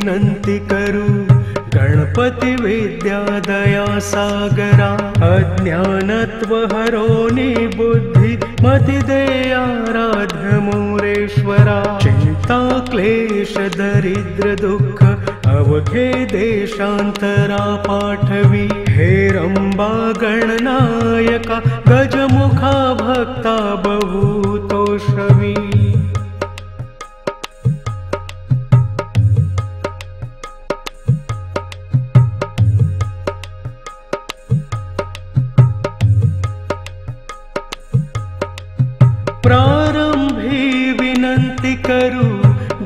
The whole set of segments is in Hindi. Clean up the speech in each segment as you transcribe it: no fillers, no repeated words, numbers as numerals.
विनंती करू गणपती विद्या दया सागरा अज्ञानत्व हरोनी बुद्धि मति दे आराध्य मोरेश्वरा चिंता क्लेश दरिद्र दुःख अवघे देशांतरा पाठवी हे रंबा गणनायका गजमुखा भक्ता बहुतोषवी प्रारंभी विनंती करू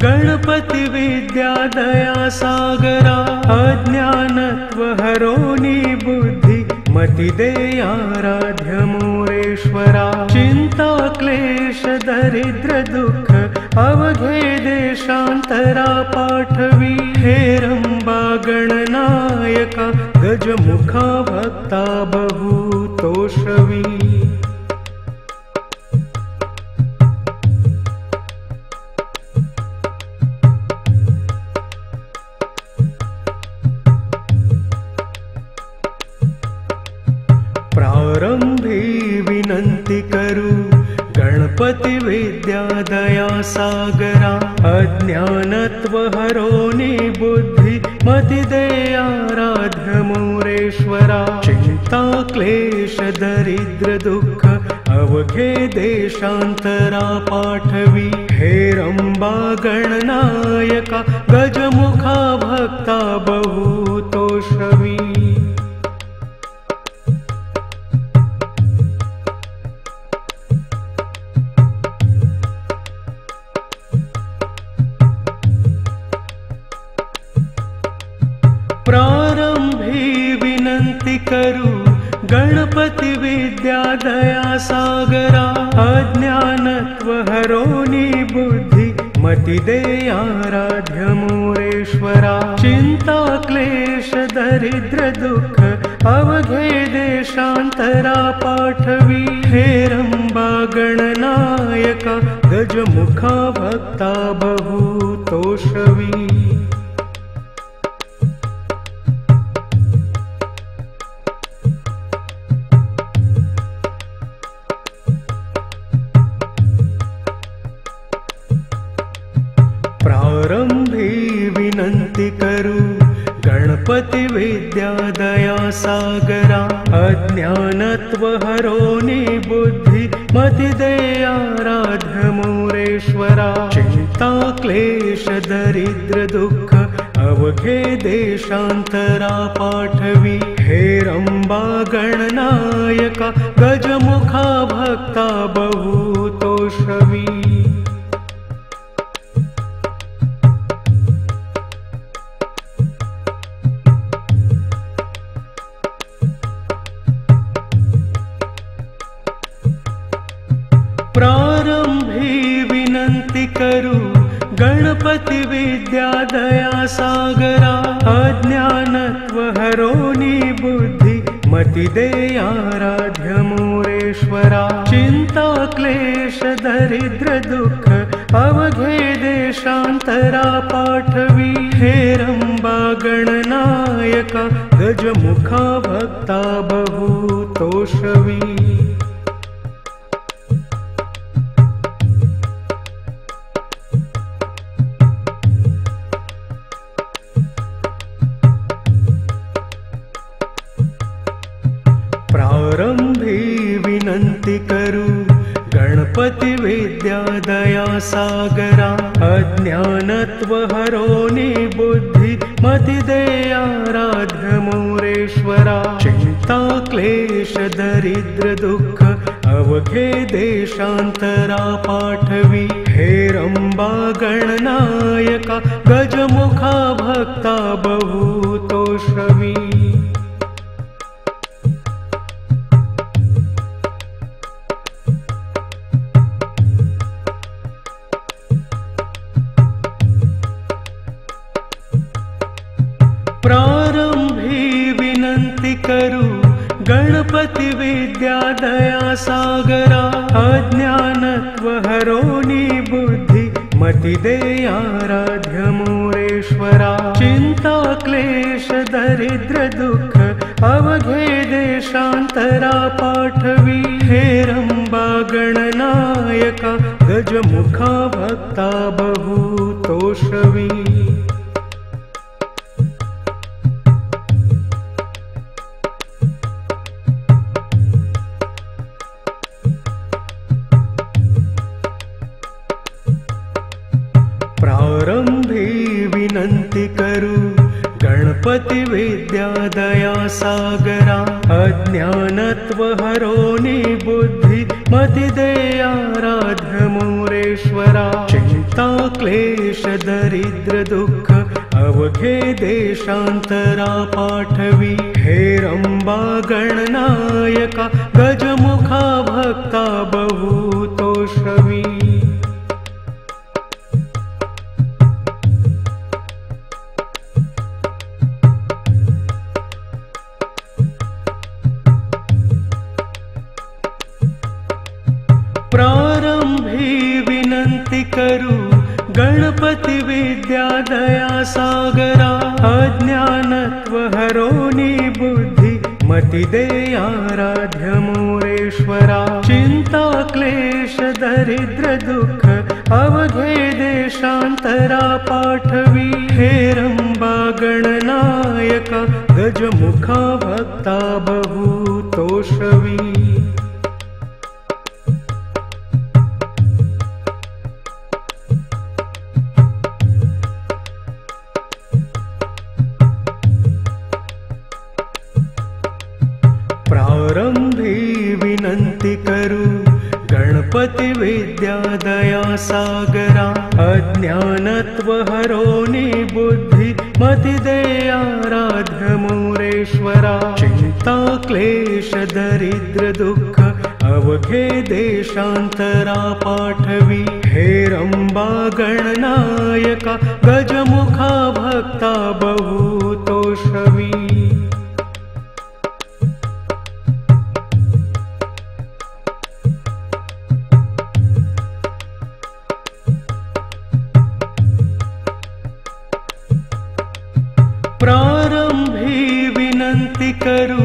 गणपती विद्या दया सागरा अज्ञानत्व हरोनी बुद्धि मति दे आराध्य मोरेश्वरा चिंता क्लेश दरिद्र दुःख अवघे देशांतरा पाठवी हे रंबा गणनायका गजमुखा भक्ता बहुतोषवी प्रारंभी विनंती करू गणपती विद्या दया सागरा अज्ञानत्व हरोनी बुद्धि मति दे आराध्य मोरेश्वरा चिंता क्लेश दरिद्र दुःख अवघे देशांतरा पाठवी हे रंबा गणनायका गजमुखा भक्ता बहुतोषवी प्रारंभी विनंती करू गणपती विद्या दया सागरा अज्ञानत्व हरोनी बुद्धि मति दे आराध्य मोरेश्वरा चिंता क्लेश दरिद्र दुःख अवघे देशांतरा पाठवी हे रंबा गणनायका गजमुखा भक्ता बहुतोषवी प्रारंभी विनंती करू गणपती विद्या दया सागरा अज्ञानत्व हरोनी बुद्धि मति दे आराध्य मोरेश्वरा चिंता क्लेश दरिद्र दुःख अवघे देशांतरा पाठवी हे रंबा गणनायका गजमुखा भक्ता बहुतोषवी प्रारंभी विनंती करू गणपती विद्या दया सागरा अज्ञानत्व हरोनी बुद्धि मति दे आराध्य मोरेश्वरा चिंता क्लेश दरिद्र दुःख अवघे देशांतरा पाठवी हे रंबा गणनायका गजमुखा भक्ता बहुतोषवी प्रारंभी विनंती करू गणपती विद्या दया सागरा अज्ञानत्व हरोनी बुद्धि मति दे आराध्य मोरेश्वरा चिंता क्लेश दरिद्र दुःख अवघे देशांतरा पाठवी हे रंबा गणनायका गजमुखा भक्ता बहुतोषवी प्रारंभी विनंती करू गणपती विद्या दया सागरा अज्ञानत्व हरोनी बुद्धि मति दे आराध्य मोरेश्वरा क्लेश दरिद्र दुःख अवघे देशांतरा पाठवी। हेरंबा गणनायका गजमुखा भक्ता बहु तोषवी। प्रारंभी विनंती करू गणपती विद्या दया सागरा। अज्ञानत्व हरोनी बुद्धि मति दे आराध्य मोरेश्वरा। चिंता क्लेश दरिद्र दुःख अवघे देशांतरा पाठवी। हेरंबा गणनायका गजमुखा भक्ता बहु तोषवी। प्रारंभी विनंती करू गणपती विद्या दया सागरा। अज्ञानत्व हरोनी बुद्धि मति दे आराध्य मोरेश्वरा। चिंता क्लेश दरिद्र दुःख अवघे देशांतरा पाठवी। हेरंबा गणनायका गजमुखा भक्ता बहु तोषवी। प्रारंभी विनंती करू गणपती विद्या दया सागरा। अज्ञानत्व हरोनी बुद्धि मति दे आराध्य मोरेश्वरा। चिंता क्लेश दरिद्र दुःख अवघे देशांतरा पाठवी। हेरंबा गणनायका गजमुखा भक्ता बहु तोषवी। प्रारंभी विनंती करू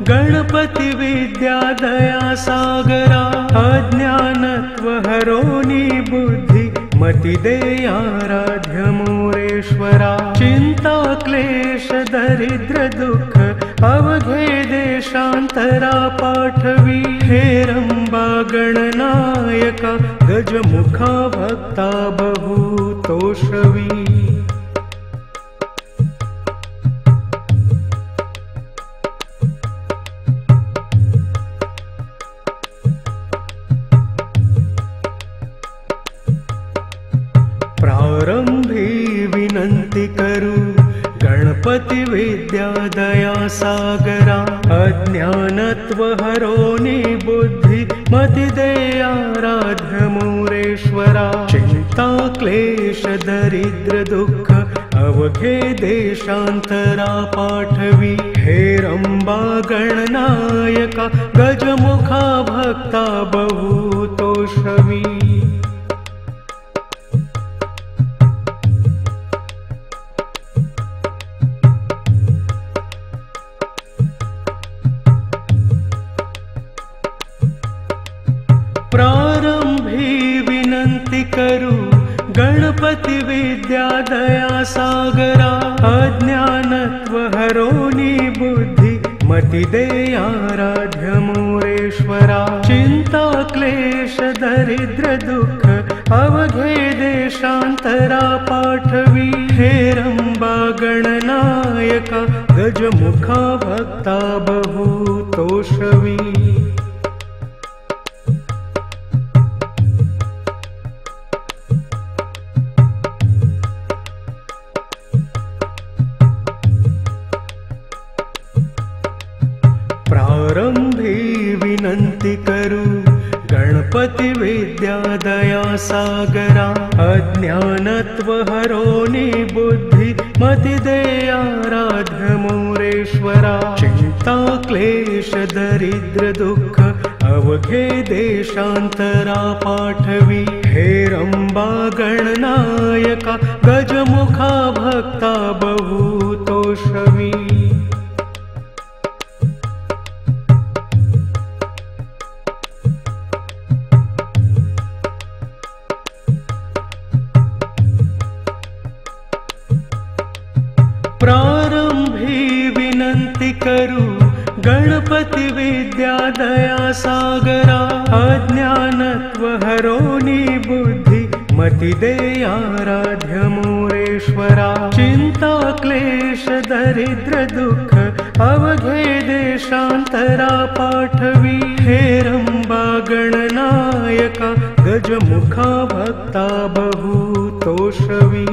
गणपती विद्या दया सागरा। अज्ञानत्व हरोनी बुद्धि मति दे आराध्य मोरेश्वरा। चिंता क्लेश दरिद्र दुःख अवघे देशांतरा पाठवी। हेरंबा गणनायका गजमुखा भक्ता बहु तोषवी। प्रारंभी विनंती करू गणपती विद्या दया सागरा। अज्ञानत्व हरोनी बुद्धि मति दे आराध्य मोरेश्वरा। चिंता क्लेश दरिद्र दुःख अवघे देशांतरा पाठवी। हेरंबा गणनायका गजमुखा भक्ता बहु तोषवी। प्रारंभी विनंती करू गणपती विद्या दया सागरा। अज्ञानत्व हरोनी बुद्धि मति दे आराध्य मोरेश्वरा। चिंता क्लेश दरिद्र दुःख अवघे देशांतरा पाठवी। हेरंबा गणनायका गजमुखा भक्ता बहु तोषवी। प्रारंभी विनंती करू गणपती विद्या दया सागरा। अज्ञानत्व हरोनी बुद्धि मति दे आराध्य मोरेश्वरा। चिंता क्लेश दरिद्र दुःख अवघे देशांतरा पाठवी। हेरंबा गणनायका गजमुखा भक्ता बहु तो प्रारंभी विनंती करू गणपती विद्या दया सागरा अज्ञानत्व हरोनी बुद्धि मति दे आराध्य मोरेश्वरा चिंता क्लेश दरिद्र दुःख अवघे देशांतरा पाठवी हेरंबा गणनायका गजमुखा भक्ता बहुतोषवी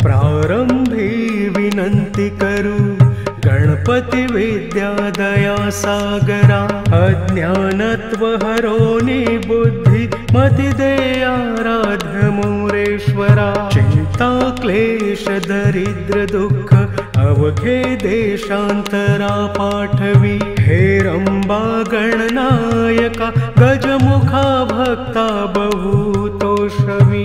प्रारंभी विनंती करू गणपती विद्या दया सागरा अज्ञानत्व हरोनी बुद्धि मति दे आराध्य मोरेश्वरा चिंता क्लेश दरिद्र दुःख अवघे देशांतरा पाठवी हेरंबा गणनायका गजमुखा भक्ता बहुतोषवी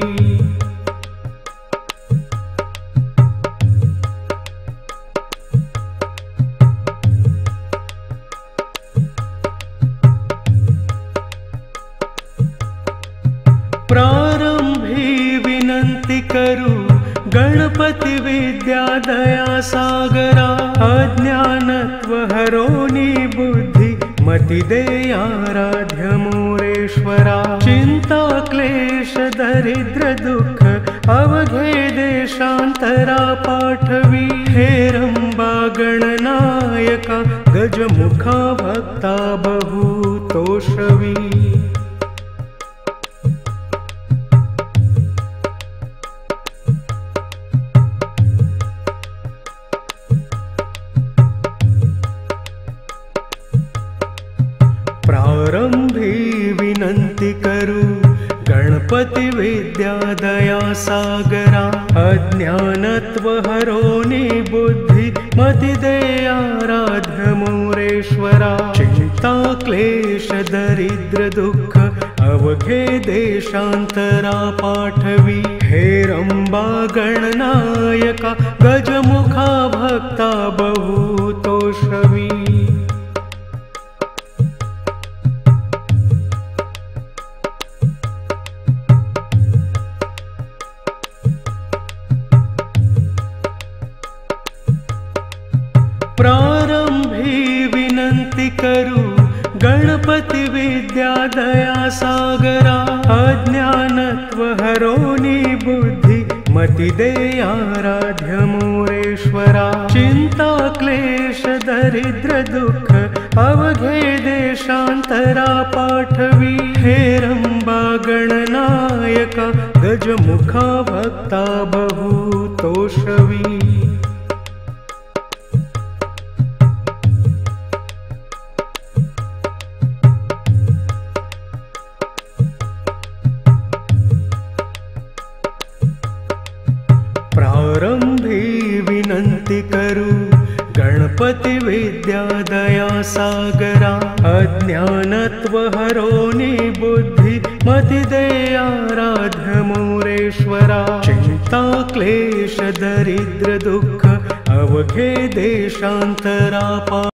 प्रारंभी विनंती करू गणपती विद्या दया सागरा अज्ञानत्व हरोनी बुद्धि मति दे आराध्य मोरेश्वरा चिंता क्लेश दरिद्र दुःख अवघे देशांतरा पाठवी हेरंबा गणनायका गजमुखा भक्ता बहुतोषवी प्रारंभी विनंती करू गणपती विद्या दया सागरा अज्ञानत्व हरोनी बुद्धि मति दे आराध्य मोरेश्वरा चिंता क्लेश दरिद्र दुःख अवघे देशांतरा पाठवी हेरंबा गणनायका गजमुखा भक्ता बहुतोषवी प्रारंभी विनंती करू गणपती विद्या दया सागरा अज्ञानत्व हरोनी बुद्धि मति दे आराध्य मोरेश्वरा चिंता क्लेश दरिद्र दुःख अवघे देशांतरा पाठवी हेरंबा गणनायका गजमुखा भक्ता बहुतोषवी प्रारंभी विनंती करू गणपती विद्या दया सागरा अज्ञानत्व हरोनी बुद्धि मति दे आराध्य मोरेश्वरा चिंता क्लेश दरिद्र दुःख अवघे देशांतरा